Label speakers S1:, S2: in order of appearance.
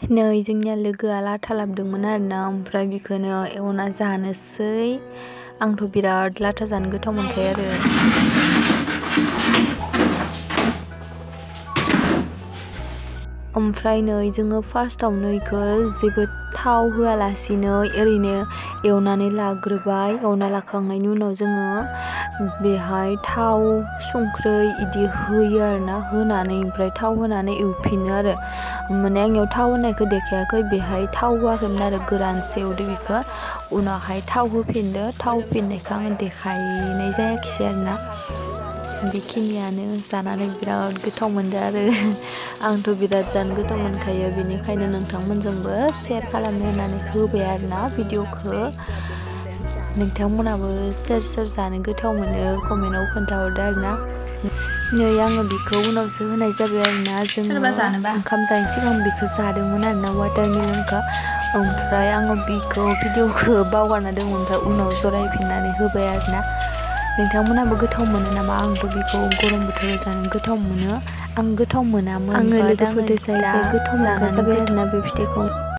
S1: नै जोंनिया लोगोआ लाथा लाबोदोंमोन आरोना, ओमफ्राय बेखौनो एवना जानोसै। आंथ' बिराद लाथा जानो गोथाव मोनखायो आरो। ओमफ्राय नै जोङो फार्स्टआवनो इखो जेबो थाव होआलासिनो ओरैनो एवनानै लाग्रोबाय। एवना लाखांनायनि उनाव जोङो बेहाय थाव संख्रै इदि होयो आरोना, होनानै ओमफ्राय थाव होनानै एवफिनो आरो। माने आंनियाव थाव होनायखौ देखायाखै, बेहाय थाव होआखैमोन आरो, गोरानसो एवदो बेखौ। उनावहाय थाव होफिनदो, थाव होफिननायखौ आङो देखायनाय जायाखिसै आरोना। बेखिनियानो, जानानै बिराद गोथाव मोनदो आरो। आंथ' बिराद जानो गोथाव मोनखायो, बेनिखायनो नोंथांमोनजोंबो शेयार खालामनो होननानै होबाय आरोना भिडिअखौ। नोंथांमोनाबो सोर सोर जानो गोथाव मोनो कमेन्टआव खोन्थाहरदो आरोना। नै आङो बेखौ उनावसो होनाय जाबाय आरोना। जोङो ओंखाम जायैनि सिगां बेखौ जादोंमोन आरोना, वाटारमेलनखौ। ओमफ्राय आङो बेखौ भिडिअखौ बावगारना दंमोन, ओमफ्राय उनाव जरायफिननानै होबाय आरोना। नोंथांमोनाबो गोथाव मोनो नामा? आंथ' बेखौ गरम बोथोराव जानो गोथाव मोनो। आं गोथाव मोनामोन, आङो लोगोफोरजों जाय गोथाव मोनग्रा जाबाय आरोना बे फिथाइखौ।